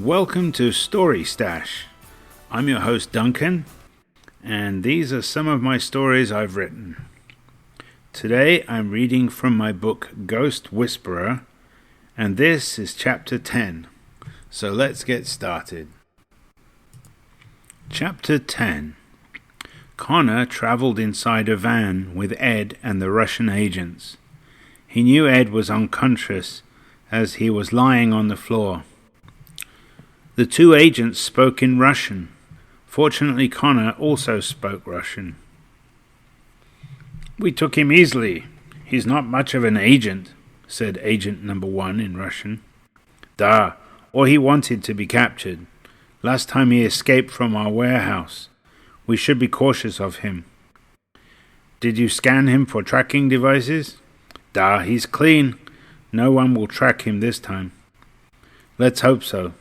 Welcome to Story Stash. I'm your host Duncan, and these are some of my stories I've written. Today I'm reading from my book Ghost Whisperer, and this is chapter 10. So let's get started. Chapter 10. Connor traveled inside a van with Ed and the Russian agents. He knew Ed was unconscious as he was lying on the floor. The two agents spoke in Russian. Fortunately, Connor also spoke Russian. "We took him easily. He's not much of an agent," said agent number 1 in Russian. "Da, or he wanted to be captured. Last time he escaped from our warehouse. We should be cautious of him." "Did you scan him for tracking devices?" "Da, he's clean. No one will track him this time." "Let's hope so."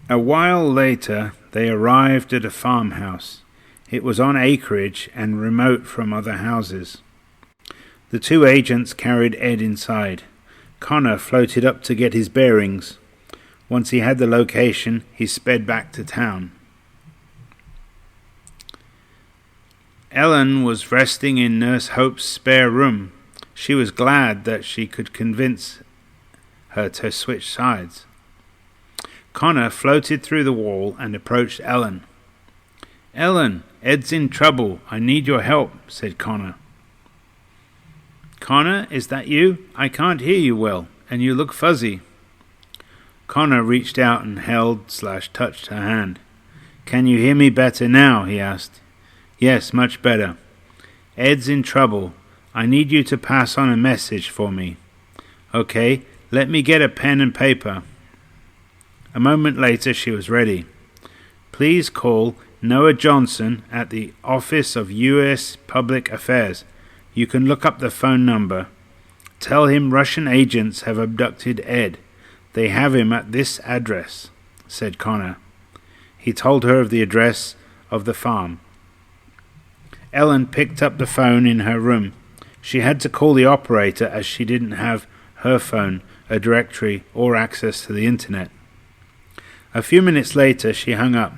A while later, they arrived at a farmhouse. It was on acreage and remote from other houses. The two agents carried Ed inside. Connor floated up to get his bearings. Once he had the location, he sped back to town. Ellen was resting in Nurse Hope's spare room. She was glad that she could convince her to switch sides. Connor floated through the wall and approached Ellen. "Ellen, Ed's in trouble. I need your help," said Connor. "Connor, is that you? I can't hear you well, and you look fuzzy." Connor reached out and held/touched her hand. "Can you hear me better now?" he asked. "Yes, much better. Ed's in trouble. I need you to pass on a message for me." "Okay, let me get a pen and paper." A moment later she was ready. "Please call Noah Johnson at the Office of U.S. Public Affairs. You can look up the phone number. Tell him Russian agents have abducted Ed. They have him at this address," said Connor. He told her of the address of the farm. Ellen picked up the phone in her room. She had to call the operator as she didn't have her phone, a directory, or access to the internet. A few minutes later, she hung up.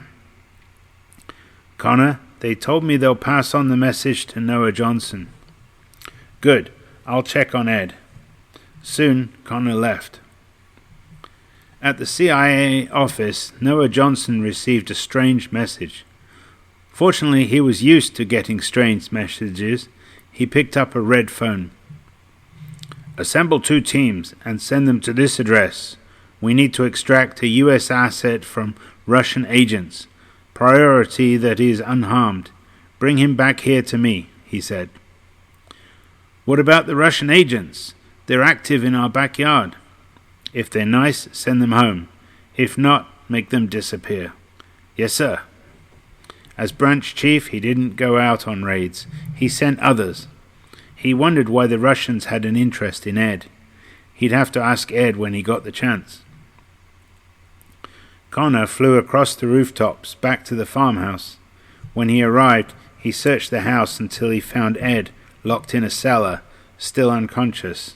"Connor, they told me they'll pass on the message to Noah Johnson." "Good. I'll check on Ed." Soon, Connor left. At the CIA office, Noah Johnson received a strange message. Fortunately, he was used to getting strange messages. He picked up a red phone. "Assemble 2 teams and send them to this address. We need to extract a U.S. asset from Russian agents. Priority that is unharmed. Bring him back here to me," he said. "What about the Russian agents? They're active in our backyard. If they're nice, send them home. If not, make them disappear." "Yes, sir." As branch chief, he didn't go out on raids. He sent others. He wondered why the Russians had an interest in Ed. He'd have to ask Ed when he got the chance. Connor flew across the rooftops back to the farmhouse. When he arrived, he searched the house until he found Ed locked in a cellar, still unconscious.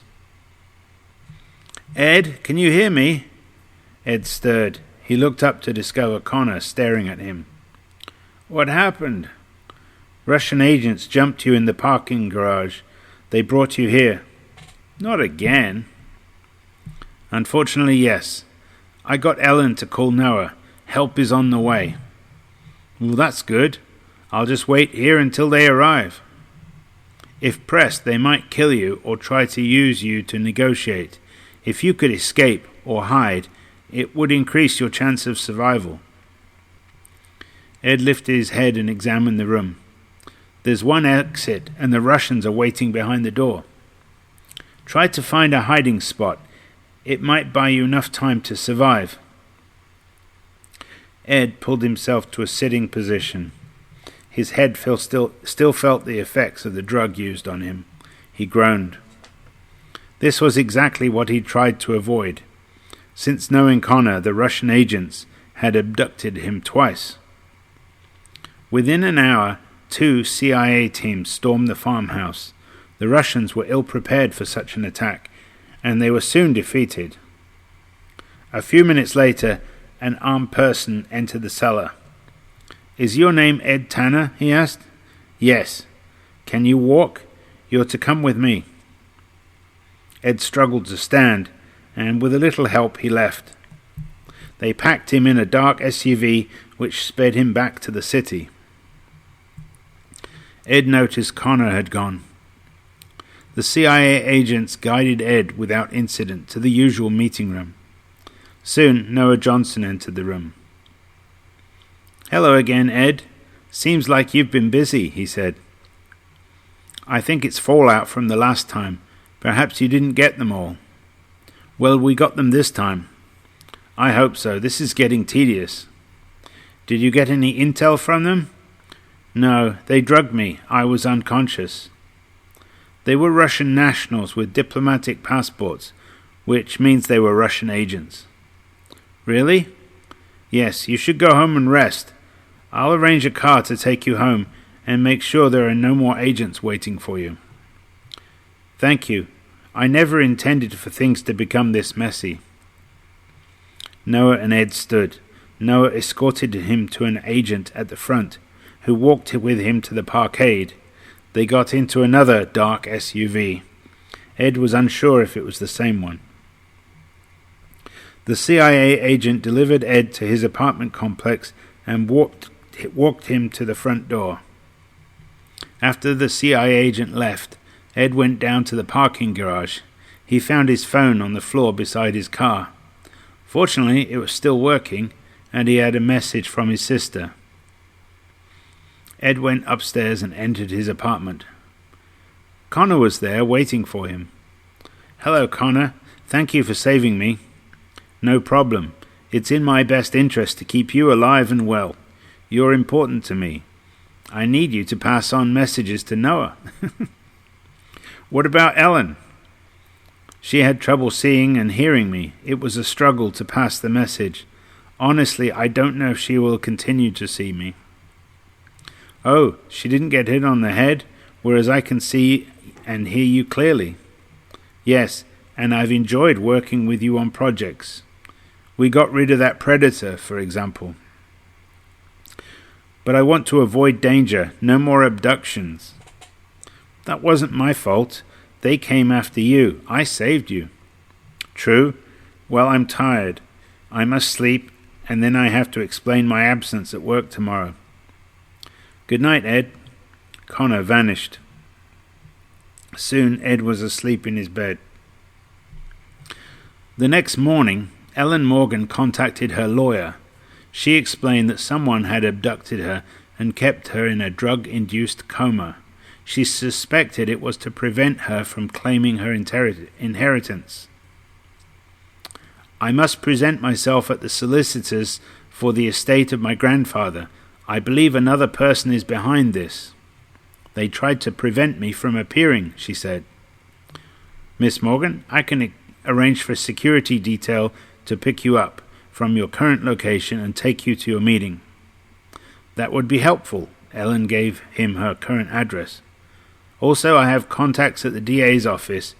"Ed, can you hear me?" Ed stirred. He looked up to discover Connor staring at him. "What happened?" "Russian agents jumped you in the parking garage. They brought you here." "Not again." "Unfortunately, yes. I got Ellen to call Noah. Help is on the way." "Well, that's good. I'll just wait here until they arrive." "If pressed, they might kill you or try to use you to negotiate. If you could escape or hide, it would increase your chance of survival." Ed lifted his head and examined the room. "There's one exit, and the Russians are waiting behind the door. Try to find a hiding spot. It might buy you enough time to survive." Ed pulled himself to a sitting position. His head still felt the effects of the drug used on him. He groaned. This was exactly what he tried to avoid. Since knowing Connor, the Russian agents had abducted him twice. Within an hour, 2 CIA teams stormed the farmhouse. The Russians were ill-prepared for such an attack, and they were soon defeated. A few minutes later, an armed person entered the cellar. "Is your name Ed Tanner?" he asked. "Yes." "Can you walk? You're to come with me." Ed struggled to stand, and with a little help he left. They packed him in a dark SUV which sped him back to the city. Ed noticed Connor had gone. The CIA agents guided Ed without incident to the usual meeting room. Soon Noah Johnson entered the room. "Hello again, Ed. Seems like you've been busy," he said. "I think it's fallout from the last time. Perhaps you didn't get them all." "Well, we got them this time." "I hope so. This is getting tedious." "Did you get any intel from them?" "No, they drugged me. I was unconscious." "They were Russian nationals with diplomatic passports, which means they were Russian agents." "Really?" "Yes, you should go home and rest. I'll arrange a car to take you home and make sure there are no more agents waiting for you." "Thank you. I never intended for things to become this messy." Noah and Ed stood. Noah escorted him to an agent at the front, who walked with him to the parkade. They got into another dark SUV. Ed was unsure if it was the same one. The CIA agent delivered Ed to his apartment complex and walked him to the front door. After the CIA agent left, Ed went down to the parking garage. He found his phone on the floor beside his car. Fortunately, it was still working, and he had a message from his sister. Ed went upstairs and entered his apartment. Connor was there, waiting for him. "Hello, Connor. Thank you for saving me." "No problem. It's in my best interest to keep you alive and well. You're important to me. I need you to pass on messages to Noah." "What about Ellen?" "She had trouble seeing and hearing me. It was a struggle to pass the message. Honestly, I don't know if she will continue to see me." "Oh, she didn't get hit on the head, whereas I can see and hear you clearly." "Yes, and I've enjoyed working with you on projects. We got rid of that predator, for example." "But I want to avoid danger. No more abductions." "That wasn't my fault. They came after you. I saved you." "True. Well, I'm tired. I must sleep, and then I have to explain my absence at work tomorrow." "Good night, Ed." Connor vanished. Soon Ed was asleep in his bed. The next morning, Ellen Morgan contacted her lawyer. She explained that someone had abducted her and kept her in a drug-induced coma. She suspected it was to prevent her from claiming her inheritance. "I must present myself at the solicitors for the estate of my grandfather. I believe another person is behind this. They tried to prevent me from appearing," she said. "Miss Morgan, I can arrange for a security detail to pick you up from your current location and take you to your meeting." "That would be helpful." Ellen gave him her current address. "Also, I have contacts at the DA's office.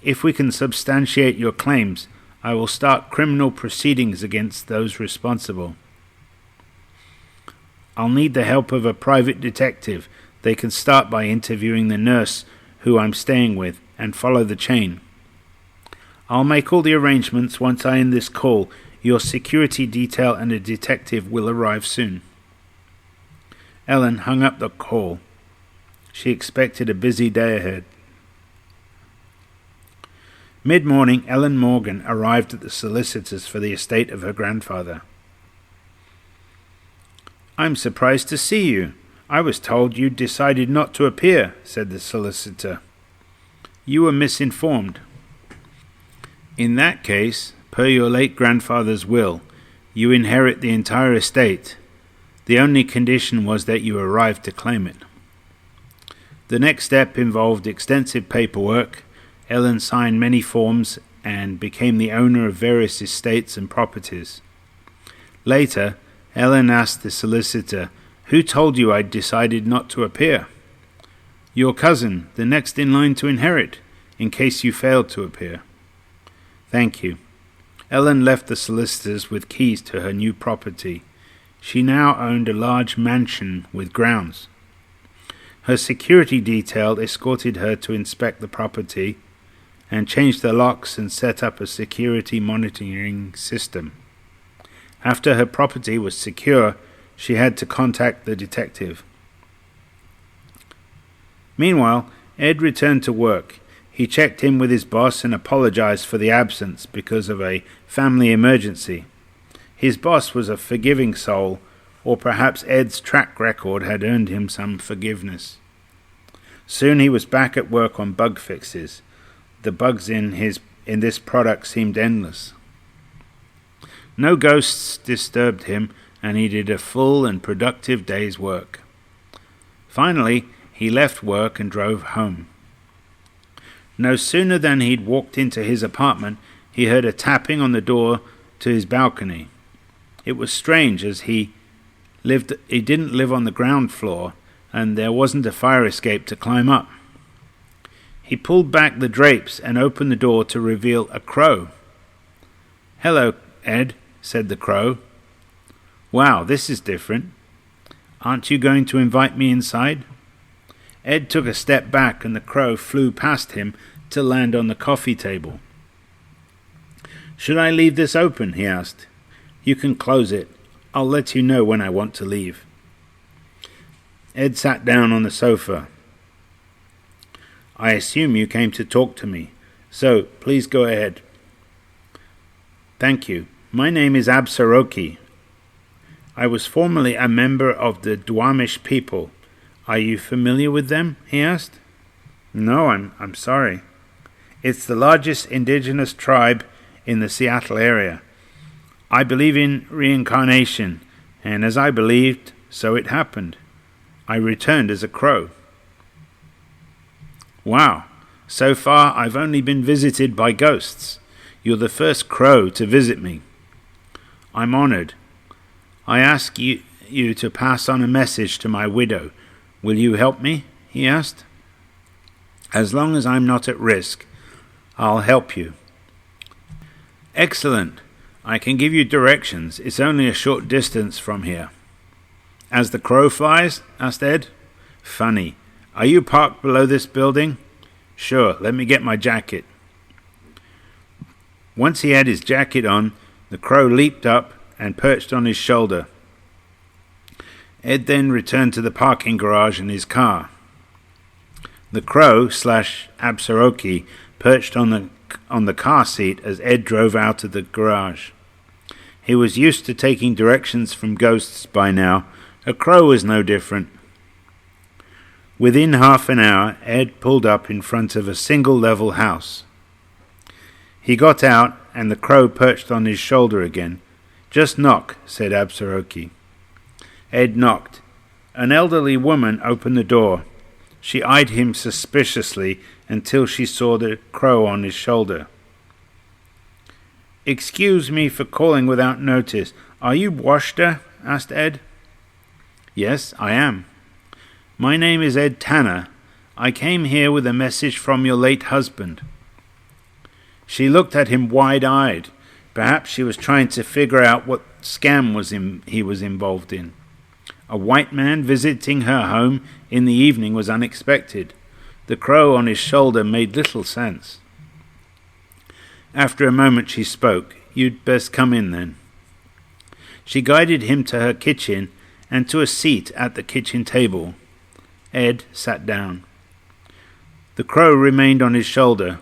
If we can substantiate your claims, I will start criminal proceedings against those responsible. I'll need the help of a private detective. They can start by interviewing the nurse who I'm staying with and follow the chain. I'll make all the arrangements once I end this call. Your security detail and a detective will arrive soon." Ellen hung up the call. She expected a busy day ahead. Mid-morning, Ellen Morgan arrived at the solicitors for the estate of her grandfather. "I'm surprised to see you. I was told you'd decided not to appear," said the solicitor. "You were misinformed. In that case, per your late grandfather's will, you inherit the entire estate. The only condition was that you arrived to claim it." The next step involved extensive paperwork. Ellen signed many forms and became the owner of various estates and properties. Later, Ellen asked the solicitor, "Who told you I'd decided not to appear?" "Your cousin, the next in line to inherit, in case you failed to appear." "Thank you." Ellen left the solicitors with keys to her new property. She now owned a large mansion with grounds. Her security detail escorted her to inspect the property and change the locks and set up a security monitoring system. After her property was secure, she had to contact the detective. Meanwhile, Ed returned to work. He checked in with his boss and apologized for the absence because of a family emergency. His boss was a forgiving soul, or perhaps Ed's track record had earned him some forgiveness. Soon he was back at work on bug fixes. The bugs in this product seemed endless. No ghosts disturbed him, and he did a full and productive day's work. Finally, he left work and drove home. No sooner than he'd walked into his apartment, he heard a tapping on the door to his balcony. It was strange, as he didn't live on the ground floor, and there wasn't a fire escape to climb up. He pulled back the drapes and opened the door to reveal a crow. "Hello, Ed," said the crow. "Wow, this is different. Aren't you going to invite me inside?" Ed took a step back and the crow flew past him to land on the coffee table. "Should I leave this open?" he asked. "You can close it. I'll let you know when I want to leave." Ed sat down on the sofa. "I assume you came to talk to me, so please go ahead." "Thank you. My name is Absaroki. I was formerly a member of the Duwamish people. Are you familiar with them?" he asked. "No, I'm sorry. It's the largest indigenous tribe in the Seattle area. I believe in reincarnation, and as I believed, so it happened. I returned as a crow." "Wow, so far I've only been visited by ghosts. You're the first crow to visit me." "I'm honored. I ask you to pass on a message to my widow. Will you help me?" he asked. "As long as I'm not at risk, I'll help you." "Excellent. I can give you directions. It's only a short distance from here." "As the crow flies?" asked Ed. "Funny. Are you parked below this building?" "Sure. Let me get my jacket." Once he had his jacket on, the crow leaped up and perched on his shoulder. Ed then returned to the parking garage in his car. The crow / Absaroki perched on the car seat as Ed drove out of the garage. He was used to taking directions from ghosts by now. A crow was no different. Within half an hour, Ed pulled up in front of a single-level house. He got out, and the crow perched on his shoulder again. "Just knock," said Absaroki. Ed knocked. An elderly woman opened the door. She eyed him suspiciously until she saw the crow on his shoulder. "Excuse me for calling without notice. Are you Washta?" asked Ed. "Yes, I am." "My name is Ed Tanner. I came here with a message from your late husband." She looked at him wide-eyed. Perhaps she was trying to figure out what scam he was involved in. A white man visiting her home in the evening was unexpected. The crow on his shoulder made little sense. After a moment she spoke. "You'd best come in then." She guided him to her kitchen and to a seat at the kitchen table. Ed sat down. The crow remained on his shoulder.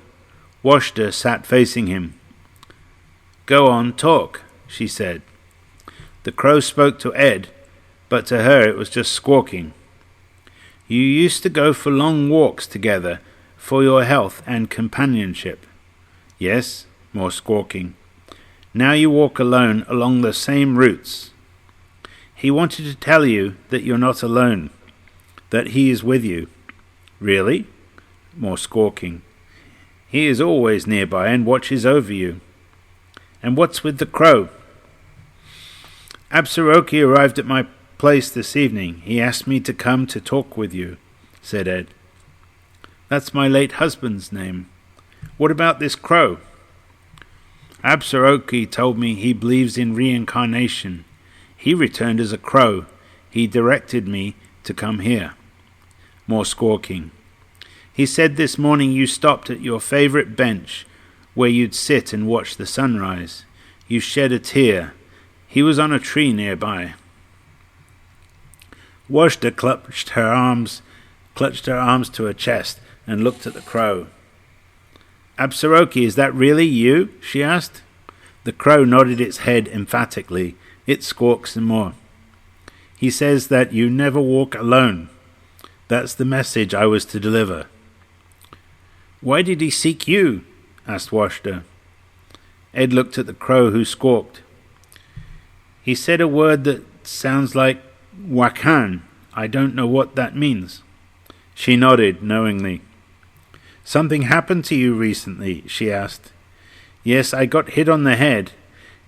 Washta sat facing him. "Go on, talk," she said. The crow spoke to Ed, but to her it was just squawking. "You used to go for long walks together for your health and companionship." "Yes," more squawking. "Now you walk alone along the same routes." "He wanted to tell you that you're not alone, that he is with you." "Really?" More squawking. "He is always nearby and watches over you." "And what's with the crow?" "Absaroki arrived at my place this evening. He asked me to come to talk with you," said Ed. "That's my late husband's name. What about this crow?" Absaroki told me he believes in reincarnation. He returned as a crow. He directed me to come here. More squawking. He said this morning you stopped at your favorite bench where you'd sit and watch the sunrise. You shed a tear. He was on a tree nearby. Washta clutched her arms to her chest and looked at the crow. Absaroki, is that really you? She asked. The crow nodded its head emphatically. It squawked some more. He says that you never walk alone. That's the message I was to deliver. Why did he seek you? Asked Washta. Ed looked at the crow who squawked. He said a word that sounds like Wakan. I don't know what that means. She nodded knowingly. Something happened to you recently? She asked. Yes, I got hit on the head.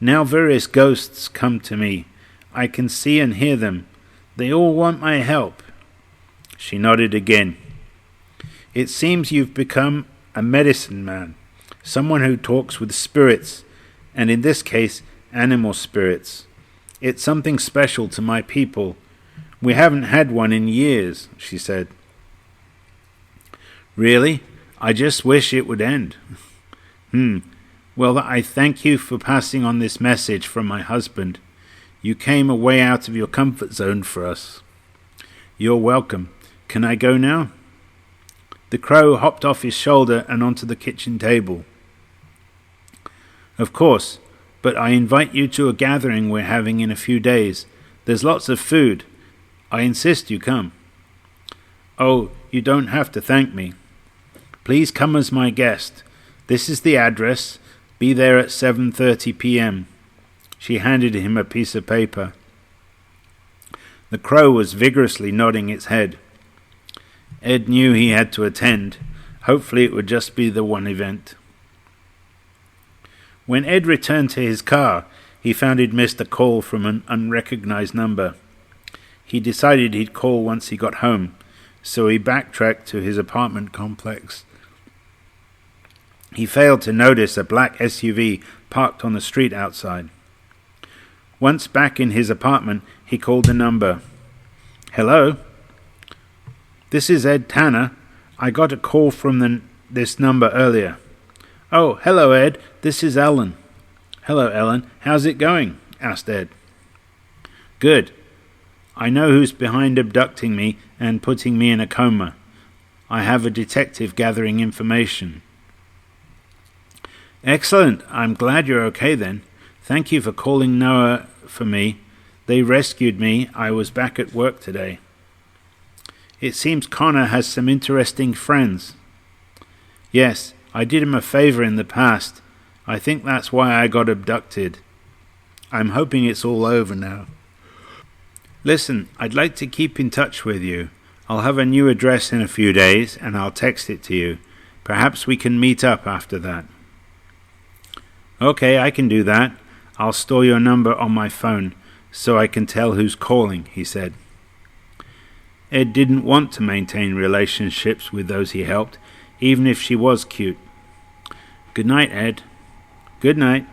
Now various ghosts come to me. I can see and hear them. They all want my help. She nodded again. It seems you've become a medicine man, someone who talks with spirits, and in this case, animal spirits. It's something special to my people. We haven't had one in years, she said. Really? I just wish it would end. Well, I thank you for passing on this message from my husband. You came a way out of your comfort zone for us. You're welcome. Can I go now? The crow hopped off his shoulder and onto the kitchen table. Of course, but I invite you to a gathering we're having in a few days. There's lots of food. I insist you come. Oh, you don't have to thank me. Please come as my guest. This is the address. Be there at 7:30 p.m. She handed him a piece of paper. The crow was vigorously nodding its head. Ed knew he had to attend. Hopefully it would just be the one event. When Ed returned to his car, he found he'd missed a call from an unrecognized number. He decided he'd call once he got home, so he backtracked to his apartment complex. He failed to notice a black SUV parked on the street outside. Once back in his apartment, he called the number. Hello? This is Ed Tanner. I got a call from this number earlier. Oh, hello, Ed. This is Ellen. Hello, Ellen. How's it going? Asked Ed. Good. I know who's behind abducting me and putting me in a coma. I have a detective gathering information. Excellent. I'm glad you're okay then. Thank you for calling Noah for me. They rescued me. I was back at work today. It seems Connor has some interesting friends. Yes, I did him a favor in the past. I think that's why I got abducted. I'm hoping it's all over now. Listen, I'd like to keep in touch with you. I'll have a new address in a few days and I'll text it to you. Perhaps we can meet up after that. Okay, I can do that. I'll store your number on my phone so I can tell who's calling, he said. Ed didn't want to maintain relationships with those he helped, even if she was cute. Good night, Ed. Good night.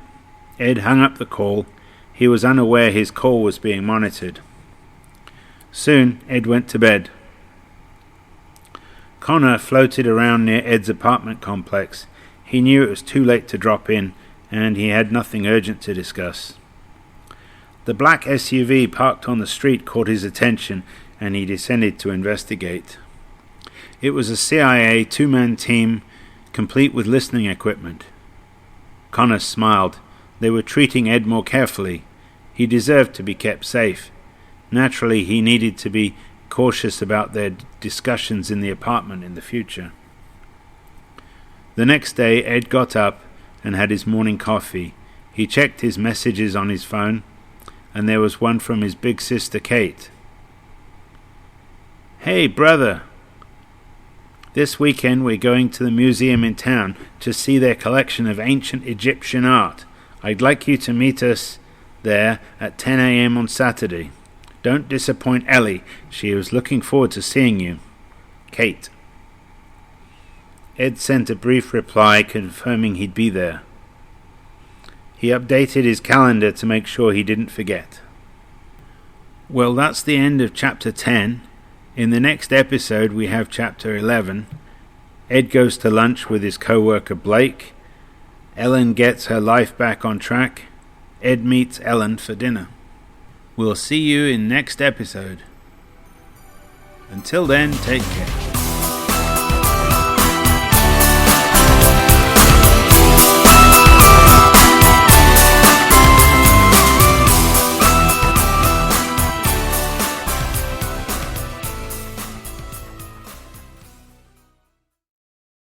Ed hung up the call. He was unaware his call was being monitored. Soon, Ed went to bed. Connor floated around near Ed's apartment complex. He knew it was too late to drop in, and he had nothing urgent to discuss. The black SUV parked on the street caught his attention, and he descended to investigate. It was a CIA two-man team, complete with listening equipment. Connor smiled. They were treating Ed more carefully. He deserved to be kept safe. Naturally, he needed to be cautious about their discussions in the apartment in the future. The next day, Ed got up and had his morning coffee. He checked his messages on his phone, and there was one from his big sister Kate. Hey, brother. This weekend we're going to the museum in town to see their collection of ancient Egyptian art. I'd like you to meet us there at 10 a.m. on Saturday. Don't disappoint Ellie. She was looking forward to seeing you. Kate. Ed sent a brief reply confirming he'd be there. He updated his calendar to make sure he didn't forget. Well, that's the end of chapter 10. In the next episode we have chapter 11. Ed goes to lunch with his co-worker Blake. Ellen gets her life back on track. Ed meets Ellen for dinner. We'll see you in next episode. Until then, take care.